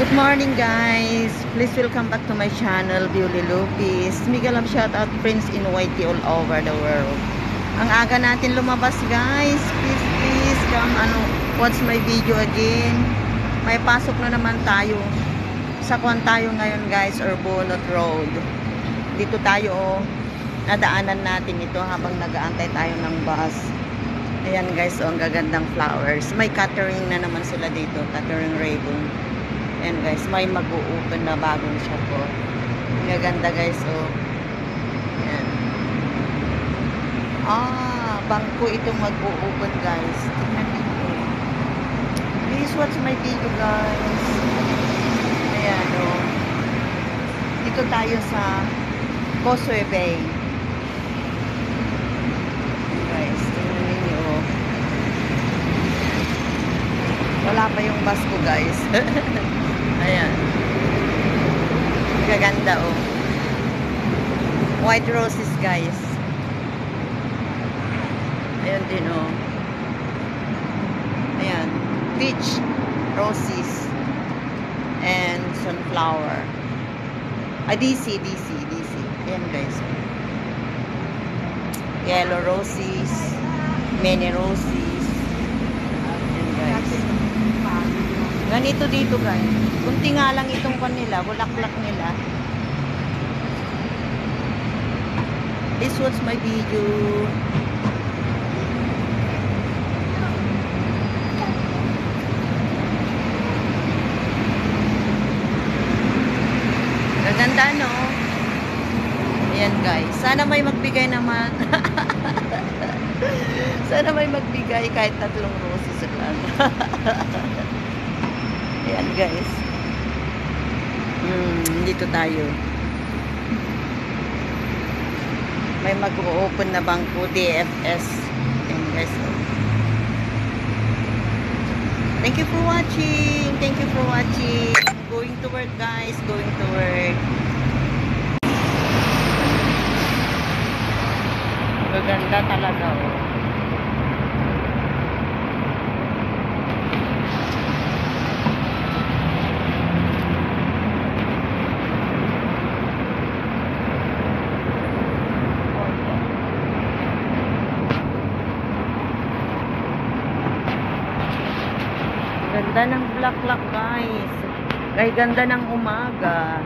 Good morning guys, please welcome back to my channel, Beauty Lupis. Miguel of shoutout friends in YT all over the world. Ang aga natin lumabas guys, please come watch my video again. May pasok na naman tayo. Sa Kwan tayo ngayon guys, or Bunot Road. Dito tayo nadaanan natin ito habang nag-aantay tayo ng bus. Ayan guys, ang gagandang flowers. May catering na naman sila dito, catering ribbon. Ayan guys, may mag-o-open na bagong shop po. Ang gaganda guys, oh. Ayan. Bangko itong mag-o-open guys. Tingnan niyo. Please watch my video guys. Ayan, oh. Dito tayo sa Causeway Bay. Guys, tingnan niyo, oh. Wala pa yung bus ko guys. Ayan. Gaganda oh. White roses guys. Ayan din oh. Ayan. Peach roses. And sunflower. DC. Ayan guys. Yellow roses. Many roses. Ayan guys. Ganito dito guys. Kunti nga lang itong kanila, bulaklak nila. This was my video. Gaganda no? Ayan guys. Sana may magbigay naman. Sana may magbigay kahit 3 roses lang. Ayan guys. Dito tayo. May mag-o-open na bangko DFS. Ayan guys. Thank you for watching. Thank you for watching. Going to work guys. Going to work. Maganda talaga oh. Ganda ng bulaklak guys. Kay ganda ng umaga.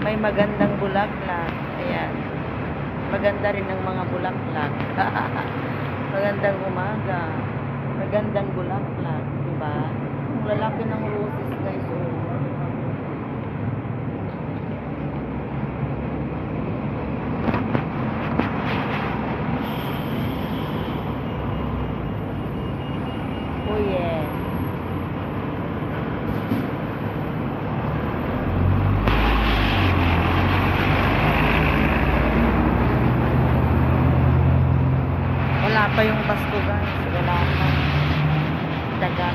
May magandang bulaklak. Ayan. Maganda rin ng mga bulaklak. Magandang umaga. Magandang bulaklak, diba? Ang lalaki ng roses guys. Oh. Oh yeah. Wala pa yung bus ko guys. Wala pa. Taga.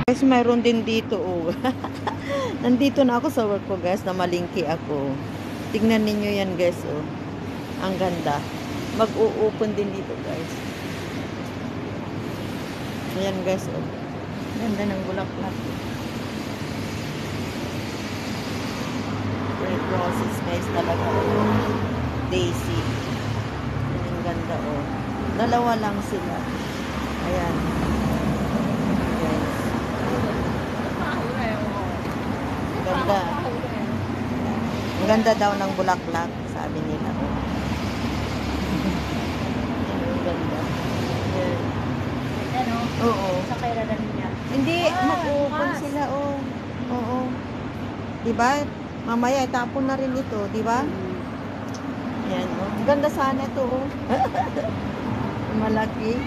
Guys, mayroon din dito oh. Nandito na ako sa work ko guys. Namalingki ako. Tingnan ninyo yan guys oh. Ang ganda. Mag-o-open din dito guys. Ayan guys oh. Ganda ng bulaklak. Red roses guys talaga oh. Daisy. Ang ganda oh. Dalawa lang sila. Ayan. Guys. Ganda. Ang ganda daw ng bulaklak, sabi nila. Ang ganda. Ano? Oo. Sa kairadan niya. Hindi, mag-open sila, oh. Oo. Diba? Mamaya, itapon na rin ito, diba? Ayan, oh. Ang ganda sana ito, oh. Malaki.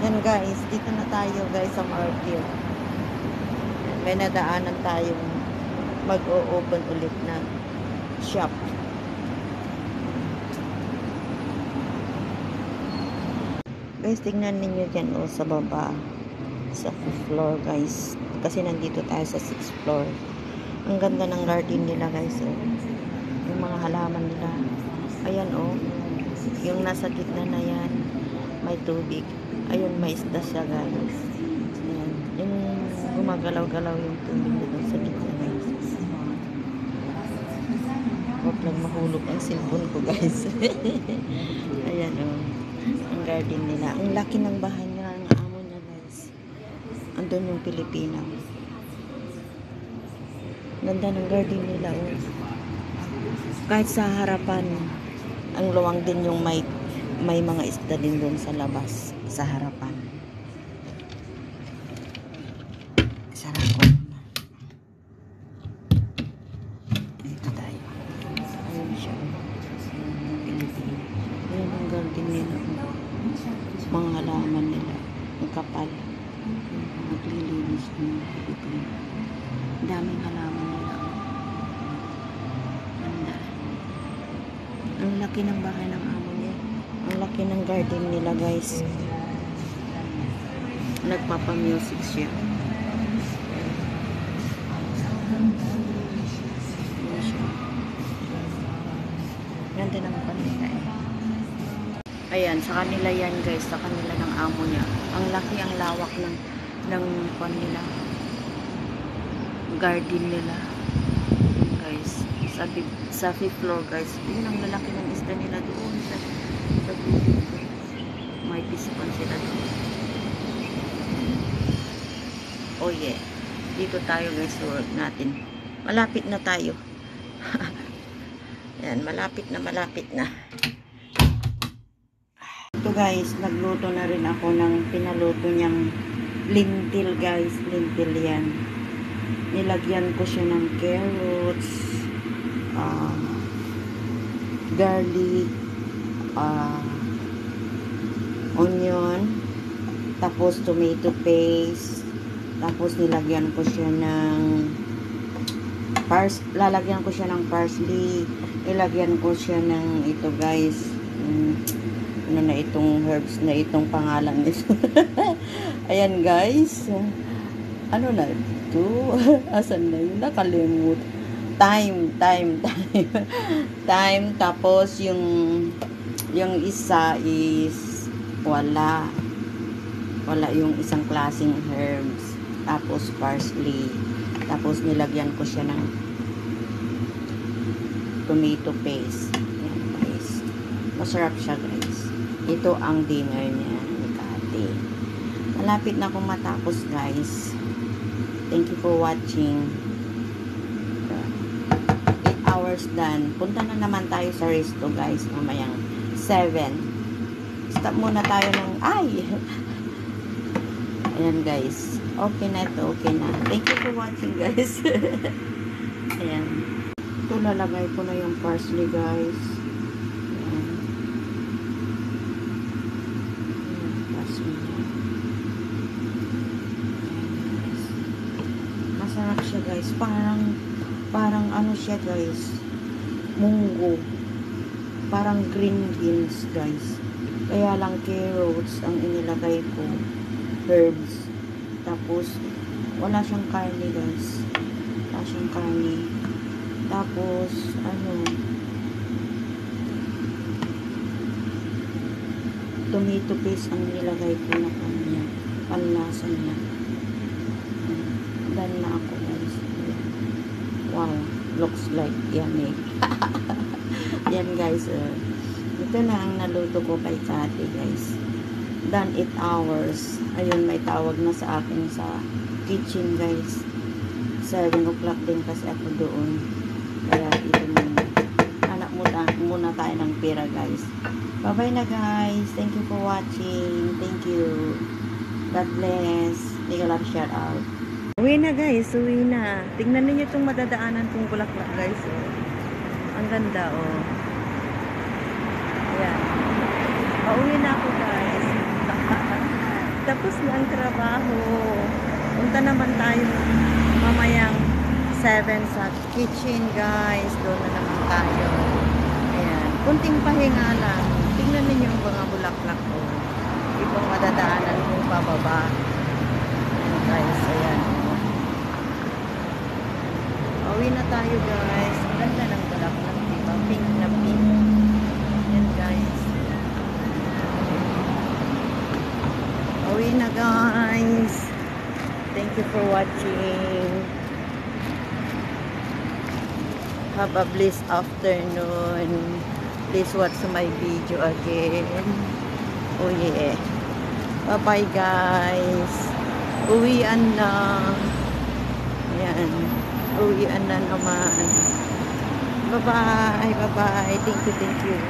Yan guys, dito na tayo guys sa market. May nadaanan tayong mag-o-open ulit na shop. Guys, tingnan ninyo dyan oh, sa baba. Sa 5th floor guys. Kasi nandito tayo sa 6th floor. Ang ganda ng garden nila guys oh. Yung mga halaman nila. Ayan oh. Yung nasa gitna na yan, may tubig. Ayun, may isda siya guys. Ayan. Yung Gumagalaw-galaw yung tubig dito sa gitna, guys. Huwag lang mahulog ang cellphone ko, guys. Ayan, oh. Ang garden nila. Ang laki ng bahay nila, ang amo niya, guys. Andun yung Pilipina. Ganda ng garden nila, oh. Kahit sa harapan, ang luwang din yung may mga isda din doon sa labas, sa harapan. Sarap ko na. Dito tayo. Ayun siya. Pilipina. Ayun ang garden nila. Mga halaman nila. Ang kapal. Maglilinis ng Pilipina. Daming halaman nila. Ganda. Ang laki ng bahay ng amo niya. Ang laki ng garden nila, guys. Nagpapa-music siya. Ganda ng kanila eh. Ayan, sa kanila yan, guys. Sa kanila ng amo niya. Ang laki, ang lawak ng kanila. Garden nila. Guys, sa fifth floor, guys. Yun ang lalaki ng isda nila doon sa building. May pispan sila doon. Oh yeah. Dito tayo, guys, sa work natin. Malapit na tayo. Yan, malapit na. Ito, guys, nagluto na rin ako ng pinaluto niyang lintil, guys. Lintil yan. Nilagyan ko siya ng carrots, garlic, onion, tapos tomato paste, tapos nilagyan ko siya ng lalagyan ko siya ng parsley, nilagyan ko siya ng ito, guys, ano na itong herbs na itong pangalan nito. Ayan, guys, ano na ito? Asan na yun? Nakalimut. Thyme. Tapos yung isa is wala yung isang klaseng herbs. Tapos parsley. Tapos nilagyan ko siya ng tomato paste. Ayan, guys. Masarap siya, guys. Ito ang dinner niya ni Kati. Malapit na akong matapos, guys. Thank you for watching. 8 hours done. Punta na naman tayo sa resto, guys. Mamayang 7. Stop muna tayo ng ayan, guys. Okay na ito. Okay na. Thank you for watching, guys. Ayan. Ito, lalagay ko na yung parsley, guys. Ayan. Parsley. Masarap siya, guys. Parang ano siya, guys. Munggo. Parang green beans, guys. Kaya lang carrots ang inilagay ko. Herbs. Tapos, wala siyang karne, guys. Wala siyang karne. Tapos, tomato paste ang nilagay ko na kanya. Panlasa niya. Done na ako, guys. Wow. Looks like yummy. Yan, guys. Ito na ang naluto ko kay Kati, guys. Done 8 hours. Ayun, may tawag na sa akin sa kitchen, guys. 7 o'clock din kasi ako doon. Kaya ito muna. Anak muna tayo ng pera, guys. Bye-bye na, guys. Thank you for watching. Thank you. God bless. Hindi ka lang shout out. Uwi na, guys. Uwi na. Tingnan niyo itong madadaanan kong bulaklak, guys. Oh. Ang ganda, oh. Ayan. Pauwi na ako, guys. Tapos na ang trabaho. Punta naman tayo mamayang 7 sa kitchen, guys. Doon na naman tayo. Ayan. Kunting pahinga lang. Tingnan ninyo yung mga bulaklak ko. Itong madadaanan kong pababa. Ayan, guys. Ayan. Pauwi na tayo, guys. Ang ganda ng bulaklak, diba? Pink na pink. Ayan, guys. Pauwi na, guys. Thank you for watching. Have a blessed afternoon. Please watch my video again. Oh yeah. Bye-bye guys. Uwian na. Yan. Uwian na naman. Bye-bye. Bye-bye. Thank you.